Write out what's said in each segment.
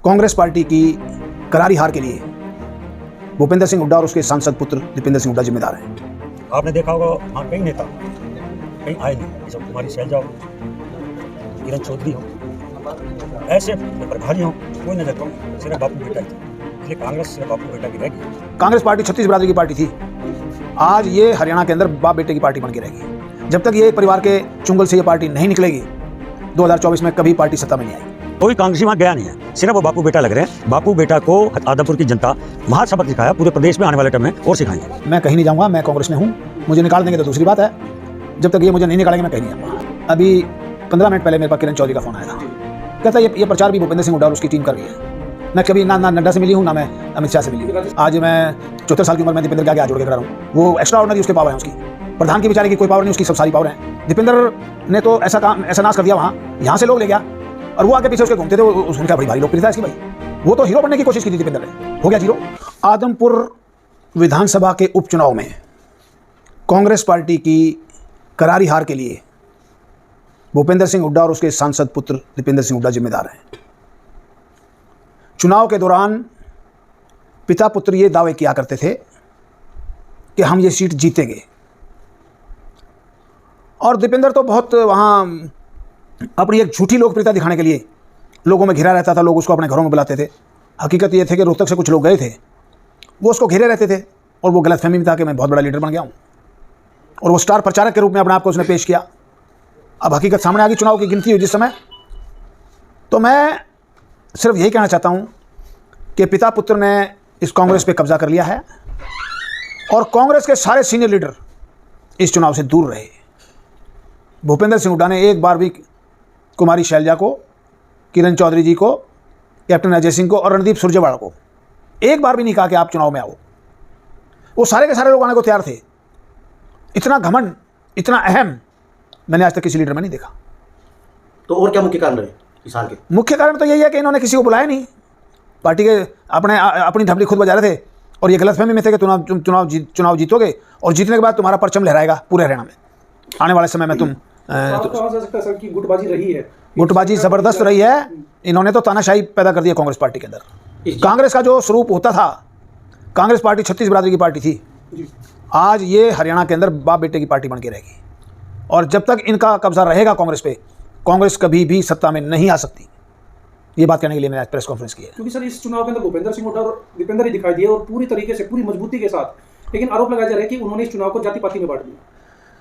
Congress party की करारी हार के लिए भूपेंद्र सिंह हुड्डा और उसके सांसद पुत्र दीपेंद्र सिंह हुड्डा जिम्मेदार हैं। आपने देखा होगा वहाँ कई नेता कहीं आए नहीं, जैसे कुमारी शैलजा हो, किरण चौधरी हो, ऐसे प्रभारी हो, कोई नजर तो सिर्फ बापू बेटा ही था। इसलिए कांग्रेस सिर्फ बापू बेटा की रहेगी। कांग्रेस पार्टी छत्तीस बिरादरी की पार्टी थी, आज ये हरियाणा के अंदर बाप बेटे की पार्टी बन के रहेगी। जब तक ये परिवार के चुंगल से ये पार्टी नहीं निकलेगी, 2024 में कभी पार्टी सत्ता में नहीं आएगी। कोई कांग्रेसी वहाँ गया नहीं है, सिर्फ वो बापू बेटा लग रहे हैं। बापू बेटा को आदमपुर की जनता वहाँ सबक सिखाया, पूरे प्रदेश में आने वाले टाइम में और सिखाएंगे। मैं कहीं नहीं जाऊँगा, मैं कांग्रेस में हूँ। मुझे निकाल देंगे तो दूसरी बात है, जब तक ये मुझे नहीं निकालेंगे मैं कहीं नहीं जाऊँगा। अभी 15 मिनट पहले मेरे पास किरण चौधरी का फोन आया था, कहता ये प्रचार भी भूपेंद्र सिंह हुड्डा और उसकी टीम कर रही है। मैं कभी ना नड्डा से मिली हूँ, ना मैं अमित शाह से मिली हूँ। आज मैं 74 साल की उम्र में दीपेंद्र के आगे हाथ जोड़ के खड़ा हूँ। वो एक्स्ट्रा ऑर्डिनरी उसके पावर है, उसकी प्रधान की बेचारे की कोई पावर नहीं, उसकी सब सारी पावर है। दीपेंद्र ने तो ऐसा नाश कर दिया, वहाँ यहाँ से लोग ले गया और वो आगे पीछे उसके घूमते थे। उनका बड़ी भारी लोकप्रियता है इसकी भाई। वो तो हीरो बनने की कोशिश की थी दीपेंद्र ने, हो गया जीरो। आदमपुर विधानसभा के उपचुनाव में कांग्रेस पार्टी की करारी हार के लिए भूपेंद्र सिंह हुड्डा और उसके सांसद पुत्र दीपेंद्र सिंह हुड्डा जिम्मेदार हैं। चुनाव के दौरान पिता पुत्र ये दावे किया करते थे कि हम ये सीट जीतेंगे, और दीपेंद्र तो बहुत वहाँ अपनी एक झूठी लोकप्रियता दिखाने के लिए लोगों में घिरा रहता था। लोग उसको अपने घरों में बुलाते थे। हकीकत ये थे कि रोहतक से कुछ लोग गए थे, वो उसको घेरे रहते थे और वो गलतफहमी में था कि मैं बहुत बड़ा लीडर बन गया हूँ, और वो स्टार प्रचारक के रूप में अपने आप को उसने पेश किया। अब हकीकत सामने आ गई, चुनाव की गिनती हुई जिस समय, तो मैं सिर्फ यही कहना चाहता हूँ कि पिता पुत्र ने इस कांग्रेस पे कब्जा कर लिया है और कांग्रेस के सारे सीनियर लीडर इस चुनाव से दूर रहे। भूपेंद्र सिंह हुड्डा ने एक बार भी कुमारी शैलजा को, किरण चौधरी जी को, कैप्टन अजय सिंह को और रणदीप सुरजेवाला को एक बार भी नहीं कहा कि आप चुनाव में आओ। वो सारे के सारे लोग आने को तैयार थे। इतना घमंड, इतना अहम मैंने आज तक किसी लीडर में नहीं देखा। तो और क्या मुख्य कारण रहे इस हार के? मुख्य कारण तो यही है कि इन्होंने किसी को बुलाया नहीं। पार्टी के अपनी ढपली खुद बजा रहे थे और ये गलतफहमी में थे कि चुनाव जीतोगे और जीतने के बाद तुम्हारा परचम लहराएगा पूरे हरियाणा में, आने वाले समय में तुम गुटबाजी रही है। गुटबाजी जबरदस्त रही है। इन्होंने तो तानाशाही पैदा कर दी है कांग्रेस पार्टी के अंदर। कांग्रेस का जो स्वरूप होता था, कांग्रेस पार्टी छत्तीस बिरादरी की पार्टी थी, आज ये हरियाणा के अंदर बाप बेटे की पार्टी बन के रहेगी। और जब तक इनका कब्जा रहेगा कांग्रेस पे, कांग्रेस कभी भी सत्ता में नहीं आ सकती। ये बात कहने के लिए मैंने आज प्रेस कॉन्फ्रेंस की है। क्योंकि सर इस चुनाव के अंदर भूपेंद्र सिंह हुड्डा और दीपेंद्र ही दिखाई दिए और पूरी तरीके से, पूरी मजबूती के साथ, लेकिन आरोप लगाया जा रहा है कि उन्होंने इस चुनाव को जाति पाति में बांट दिया।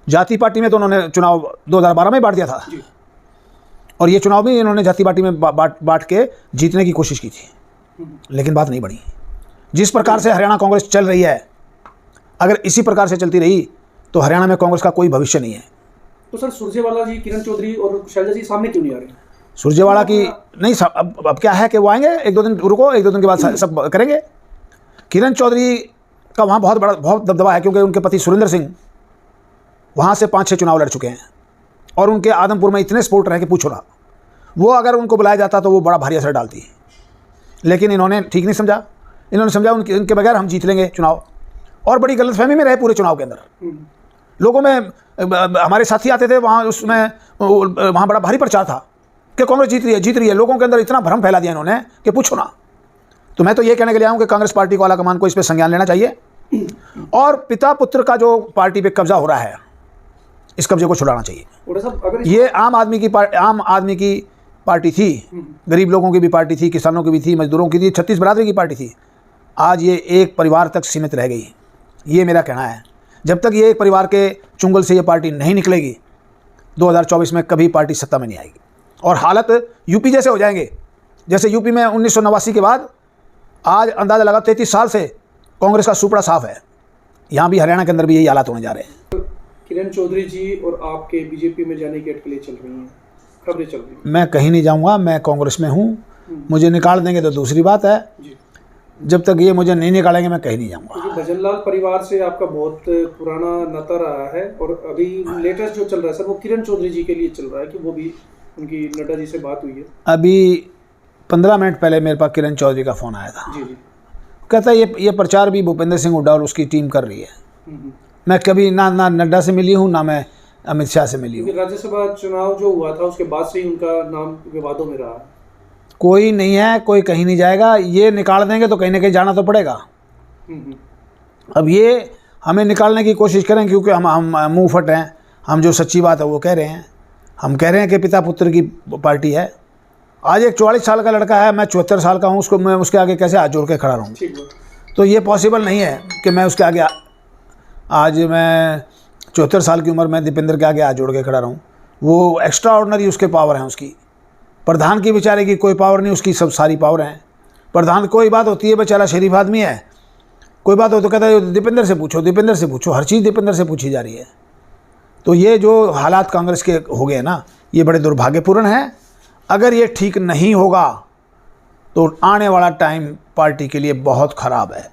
जाति पार्टी में तो उन्होंने चुनाव 2012 में बांट दिया था, और ये चुनाव भी इन्होंने जाति पार्टी में बांट के जीतने की कोशिश की थी, लेकिन बात नहीं बढ़ी। जिस प्रकार से हरियाणा कांग्रेस चल रही है, अगर इसी प्रकार से चलती रही तो हरियाणा में कांग्रेस का कोई भविष्य नहीं है। तो सर सुरजेवाला जी, किरण चौधरी और शैलजा जी सामने क्यों नहीं आ रहे? सुरजेवाला की नहीं, अब क्या है कि वो आएंगे, एक दो दिन रुको, एक दो दिन के बाद सब करेंगे। किरण चौधरी का वहाँ बहुत दबदबा है, क्योंकि उनके पति सुरेंद्र सिंह वहाँ से 5-6 चुनाव लड़ चुके हैं और उनके आदमपुर में इतने सपोर्टर हैं कि पूछो ना। वो अगर उनको बुलाया जाता तो वो बड़ा भारी असर डालती है, लेकिन इन्होंने ठीक नहीं समझा। इन्होंने समझा उनके बगैर हम जीत लेंगे चुनाव, और बड़ी गलतफहमी में रहे पूरे चुनाव के अंदर। लोगों में, हमारे साथी आते थे वहाँ, उसमें वहाँ बड़ा भारी प्रचार था कि कांग्रेस जीत रही है। लोगों के अंदर इतना भ्रम फैला दिया इन्होंने कि पूछो ना। तो मैं तो ये कहने के लिए आऊँ कि कांग्रेस पार्टी को आलाकमान को इस पर संज्ञान लेना चाहिए, और पिता पुत्र का जो पार्टी पे कब्जा हो रहा है, इस कब्जे को छुड़ाना चाहिए। ये आम आदमी की पार्टी थी, गरीब लोगों की भी पार्टी थी, किसानों की भी थी, मजदूरों की थी, छत्तीस बिरादरी की पार्टी थी। आज ये एक परिवार तक सीमित रह गई। ये मेरा कहना है। जब तक ये एक परिवार के चुंगल से ये पार्टी नहीं निकलेगी, 2024 में कभी पार्टी सत्ता में नहीं आएगी, और हालत यूपी जैसे हो जाएंगे। जैसे यूपी में 1989 के बाद आज अंदाज़ा लगा 33 साल से कांग्रेस का सुपड़ा साफ है। यहाँ भी हरियाणा के अंदर भी यही हालात होने जा रहे हैं। किरण चौधरी जी और आपके बीजेपी में जाने की अटकलें चल रही हैं, खबरें चल रही हैं। मैं कहीं नहीं जाऊँगा, मैं कांग्रेस में हूँ। मुझे निकाल देंगे तो दूसरी बात है, जब तक ये मुझे नहीं निकालेंगे मैं कहीं नहीं जाऊँगा। भजनलाल परिवार से आपका बहुत पुराना नाता रहा है, और अभी लेटेस्ट जो चल रहा है सर, वो किरण चौधरी जी के लिए चल रहा है कि वो भी उनकी नड्डा जी से बात हुई है। अभी 15 मिनट पहले मेरे पास किरण चौधरी का फ़ोन आया था। जी। कहता है ये प्रचार भी भूपेंद्र सिंह हुड्डा और उसकी टीम कर रही है। मैं कभी ना नड्डा से मिली हूँ, ना मैं अमित शाह से मिली हूँ। राज्यसभा चुनाव जो हुआ था उसके बाद से ही उनका नाम विवादों में रहा। कोई नहीं है, कोई कहीं नहीं जाएगा। ये निकाल देंगे तो कहीं ना कहीं जाना तो पड़ेगा। अब ये हमें निकालने की कोशिश करें, क्योंकि हम मुँह फट हैं। हम जो सच्ची बात है वो कह रहे हैं। हम कह रहे हैं कि पिता पुत्र की पार्टी है। आज एक 44 साल का लड़का है, मैं 74 साल का हूँ, उसको मैं उसके आगे कैसे हाथ जोड़ के खड़ा रहूँ? तो ये पॉसिबल नहीं है कि मैं उसके आगे, आज मैं 74 साल की उम्र में दीपेंद्र के आगे हाथ जोड़ के खड़ा रहूँ। वो एक्स्ट्रा ऑर्डिनरी उसके पावर हैं उसकी। प्रधान की बेचारे की कोई पावर नहीं, उसकी सब सारी पावर हैं। प्रधान कोई बात होती है, बेचारा शरीफ आदमी है, कोई बात हो तो कहता है दीपेंद्र से पूछो, दीपेंद्र से पूछो, हर चीज़ दीपेंद्र से पूछी जा रही है। तो ये जो हालात कांग्रेस के हो गए ना, ये बड़े दुर्भाग्यपूर्ण हैं। अगर ये ठीक नहीं होगा तो आने वाला टाइम पार्टी के लिए बहुत ख़राब है।